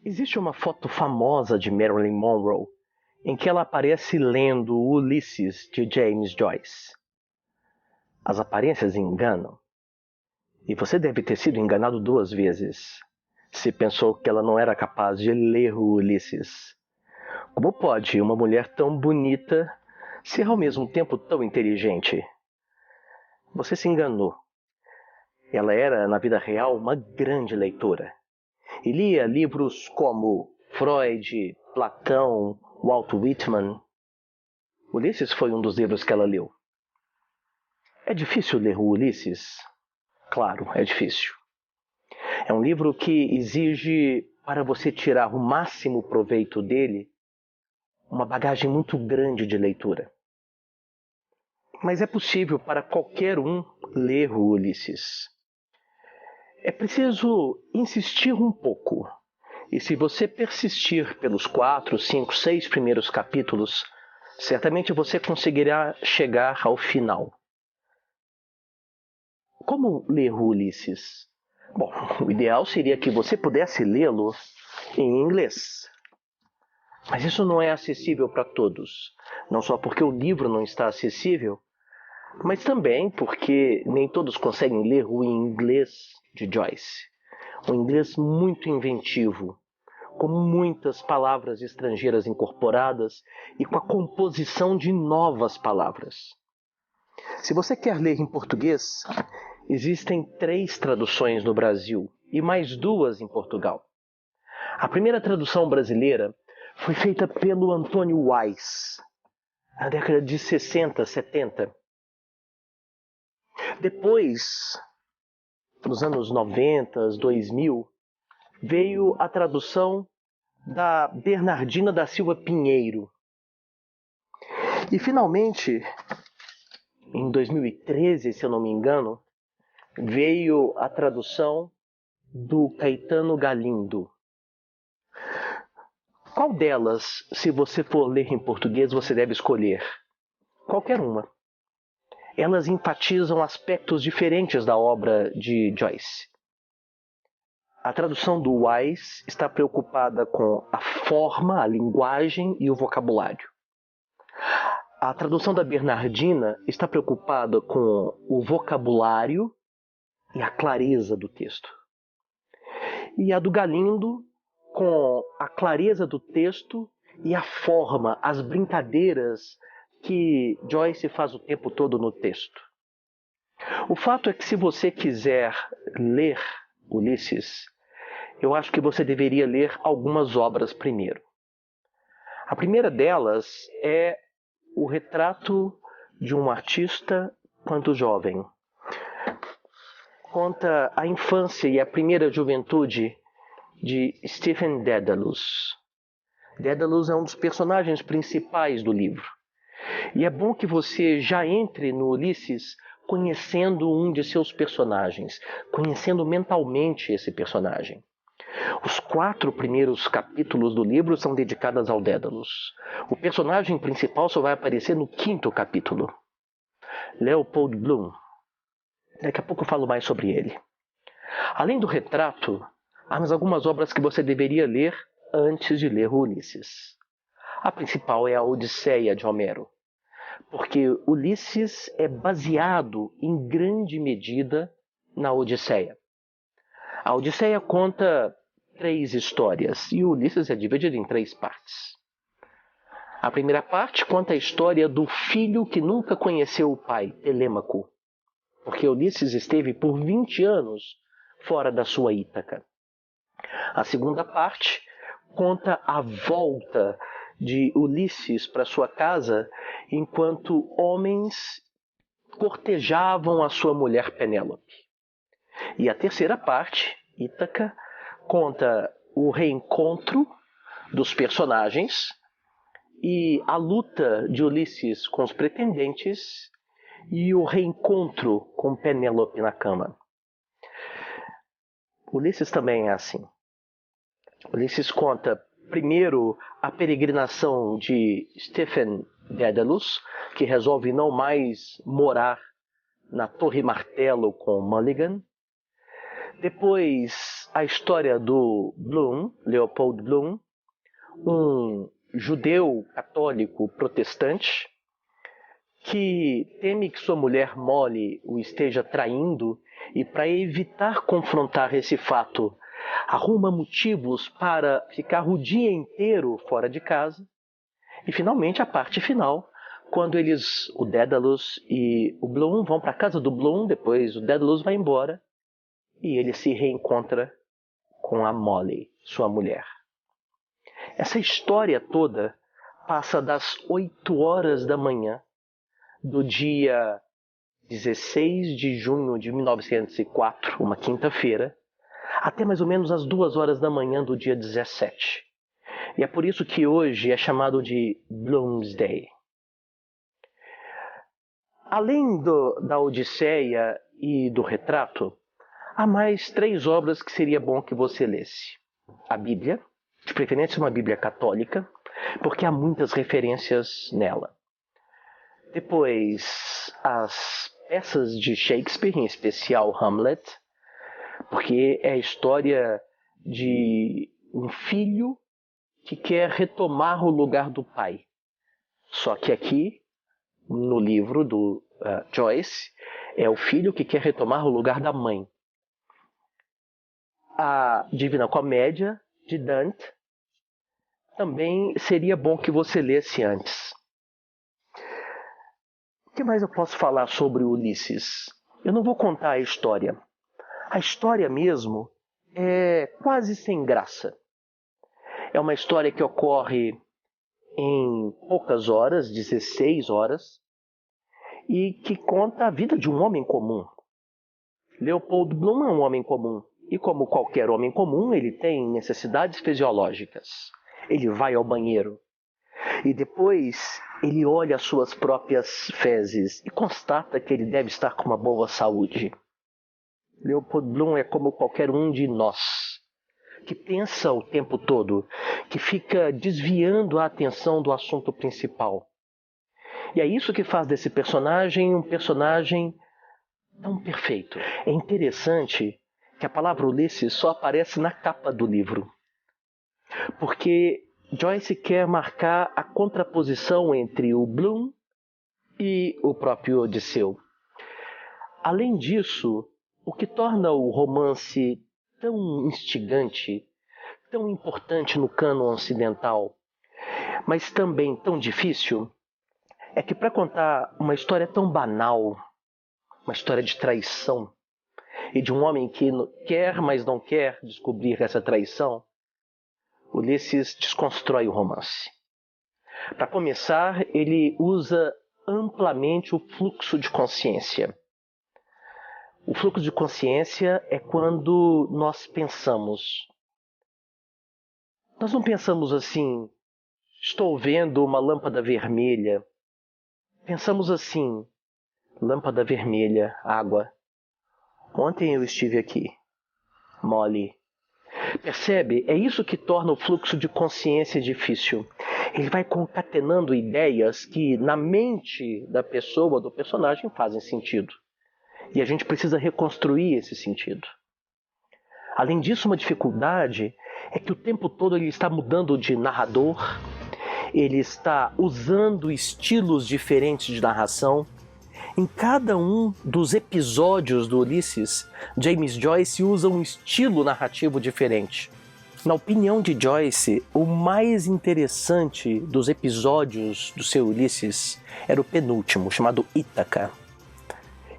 Existe uma foto famosa de Marilyn Monroe em que ela aparece lendo Ulisses de James Joyce. As aparências enganam, e você deve ter sido enganado 2 vezes se pensou que ela não era capaz de ler o Ulisses. Como pode uma mulher tão bonita ser ao mesmo tempo tão inteligente? Você se enganou. Ela era, na vida real, uma grande leitora. E lia livros como Freud, Platão, Walt Whitman. Ulisses foi um dos livros que ela leu. É difícil ler o Ulisses? Claro, é difícil. É um livro que exige, para você tirar o máximo proveito dele, uma bagagem muito grande de leitura. Mas é possível para qualquer um ler o Ulisses. É preciso insistir um pouco. E se você persistir pelos 4, 5, 6 primeiros capítulos, certamente você conseguirá chegar ao final. Como ler o Ulisses? Bom, o ideal seria que você pudesse lê-lo em inglês. Mas isso não é acessível para todos. Não só porque o livro não está acessível, mas também porque nem todos conseguem ler o inglês de Joyce. Um inglês muito inventivo, com muitas palavras estrangeiras incorporadas e com a composição de novas palavras. Se você quer ler em português, existem 3 traduções no Brasil e mais 2 em Portugal. A primeira tradução brasileira foi feita pelo Antônio Weiss, na década de 60, 70. Depois, nos anos 90, 2000, veio a tradução da Bernardina da Silva Pinheiro. E finalmente, em 2013, se eu não me engano, veio a tradução do Caetano Galindo. Qual delas, se você for ler em português, você deve escolher? Qualquer uma. Elas enfatizam aspectos diferentes da obra de Joyce. A tradução do Weiss está preocupada com a forma, a linguagem e o vocabulário. A tradução da Bernardina está preocupada com o vocabulário e a clareza do texto. E a do Galindo com a clareza do texto e a forma, as brincadeiras que Joyce faz o tempo todo no texto. O fato é que se você quiser ler Ulisses, eu acho que você deveria ler algumas obras primeiro. A primeira delas é O Retrato de um Artista quando Jovem. Conta a infância e a primeira juventude de Stephen Dedalus. Dedalus é um dos personagens principais do livro. E é bom que você já entre no Ulisses conhecendo um de seus personagens, conhecendo mentalmente esse personagem. Os 4 primeiros capítulos do livro são dedicados ao Dedalus. O personagem principal só vai aparecer no 5º capítulo. Leopold Bloom. Daqui a pouco eu falo mais sobre ele. Além do retrato, há mais algumas obras que você deveria ler antes de ler o Ulisses. A principal é a Odisseia de Homero, porque Ulisses é baseado em grande medida na Odisseia. A Odisseia conta 3 histórias e Ulisses é dividido em 3 partes. A primeira parte conta a história do filho que nunca conheceu o pai, Telêmaco, porque Ulisses esteve por 20 anos fora da sua Ítaca. A segunda parte conta a volta de Ulisses para sua casa enquanto homens cortejavam a sua mulher Penélope. E a terceira parte, Ítaca, conta o reencontro dos personagens e a luta de Ulisses com os pretendentes e o reencontro com Penélope na cama. Ulisses também é assim. Ulisses conta primeiro a peregrinação de Stephen Dedalus, que resolve não mais morar na Torre Martelo com Mulligan. Depois a história do Bloom, Leopold Bloom, um judeu católico protestante que teme que sua mulher Molly o esteja traindo e, para evitar confrontar esse fato, arruma motivos para ficar o dia inteiro fora de casa. E finalmente a parte final, quando o Daedalus e o Bloom vão para a casa do Bloom, depois o Daedalus vai embora e ele se reencontra com a Molly, sua mulher. Essa história toda passa das 8 horas da manhã do dia 16 de junho de 1904, uma quinta-feira, até mais ou menos as 2 horas da manhã do dia 17. E é por isso que hoje é chamado de Bloomsday. Além da Odisseia e do Retrato, há mais 3 obras que seria bom que você lesse. A Bíblia, de preferência uma Bíblia católica, porque há muitas referências nela. Depois, as peças de Shakespeare, em especial Hamlet, porque é a história de um filho que quer retomar o lugar do pai. Só que aqui, no livro do Joyce, é o filho que quer retomar o lugar da mãe. A Divina Comédia, de Dante, também seria bom que você lesse antes. O que mais eu posso falar sobre Ulisses? Eu não vou contar a história. A história mesmo é quase sem graça. É uma história que ocorre em poucas horas, 16 horas, e que conta a vida de um homem comum. Leopold Bloom é um homem comum, e como qualquer homem comum, ele tem necessidades fisiológicas. Ele vai ao banheiro, e depois ele olha as suas próprias fezes e constata que ele deve estar com uma boa saúde. Leopold Bloom é como qualquer um de nós, que pensa o tempo todo, que fica desviando a atenção do assunto principal. E é isso que faz desse personagem um personagem tão perfeito. É interessante que a palavra Ulisses só aparece na capa do livro, porque Joyce quer marcar a contraposição entre o Bloom e o próprio Odisseu. Além disso, o que torna o romance tão instigante, tão importante no cânon ocidental, mas também tão difícil, é que para contar uma história tão banal, uma história de traição, e de um homem que quer, mas não quer descobrir essa traição, Ulisses desconstrói o romance. Para começar, ele usa amplamente o fluxo de consciência. O fluxo de consciência é quando nós pensamos. Nós não pensamos assim, estou vendo uma lâmpada vermelha. Pensamos assim, lâmpada vermelha, água. Ontem eu estive aqui. Molly. Percebe? É isso que torna o fluxo de consciência difícil. Ele vai concatenando ideias que na mente da pessoa, do personagem, fazem sentido. E a gente precisa reconstruir esse sentido. Além disso, uma dificuldade é que o tempo todo ele está mudando de narrador, ele está usando estilos diferentes de narração. Em cada um dos episódios do Ulisses, James Joyce usa um estilo narrativo diferente. Na opinião de Joyce, o mais interessante dos episódios do seu Ulisses era o penúltimo, chamado Ítaca.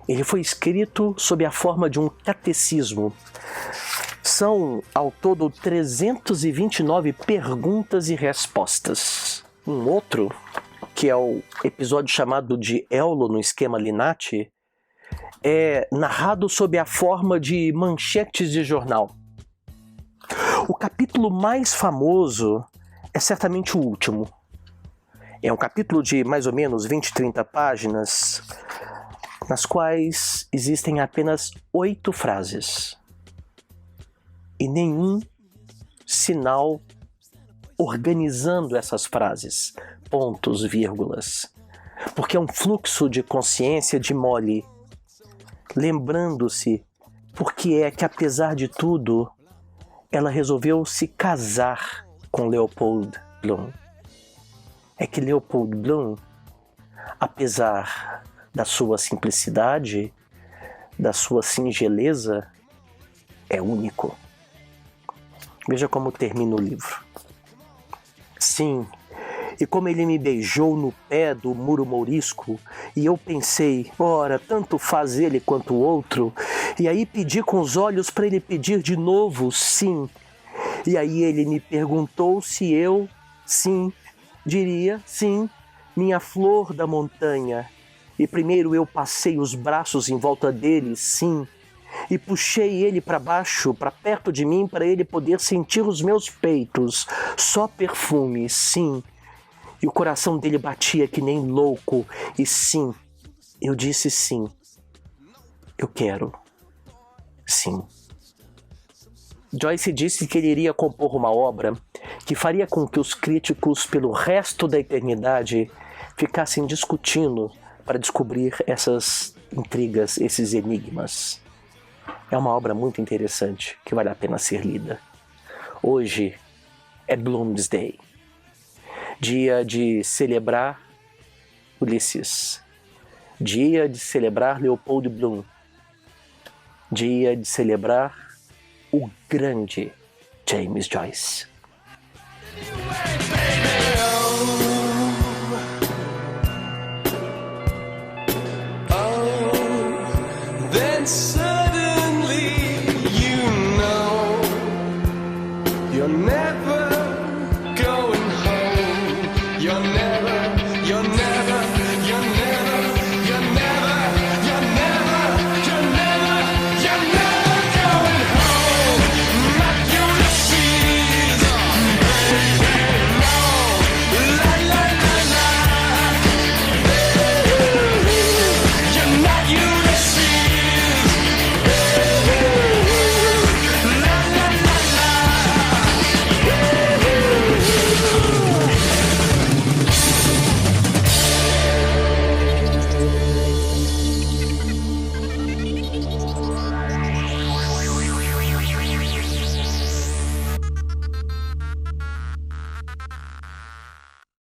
Ele foi escrito sob a forma de um catecismo. São, ao todo, 329 perguntas e respostas. Um outro, que é o episódio chamado de Éolo no esquema Linati, é narrado sob a forma de manchetes de jornal. O capítulo mais famoso é certamente o último. É um capítulo de mais ou menos 20, 30 páginas, nas quais existem apenas 8 frases e nenhum sinal organizando essas frases, pontos, vírgulas, porque é um fluxo de consciência de Molly, lembrando-se porque é que, apesar de tudo, ela resolveu se casar com Leopold Bloom. É que Leopold Bloom, apesar da sua simplicidade, da sua singeleza, é único. Veja como termina o livro. Sim, e como ele me beijou no pé do muro mourisco, e eu pensei, ora, tanto faz ele quanto o outro, e aí pedi com os olhos para ele pedir de novo, sim. E aí ele me perguntou se eu, sim, diria, sim, minha flor da montanha. E primeiro eu passei os braços em volta dele, sim, e puxei ele para baixo, para perto de mim, para ele poder sentir os meus peitos, só perfume, sim. E o coração dele batia que nem louco, e sim, eu disse sim, eu quero, sim. Joyce disse que ele iria compor uma obra que faria com que os críticos, pelo resto da eternidade, ficassem discutindo para descobrir essas intrigas, esses enigmas. É uma obra muito interessante que vale a pena ser lida. Hoje é Bloomsday, dia de celebrar Ulisses, dia de celebrar Leopold Bloom, dia de celebrar o grande James Joyce.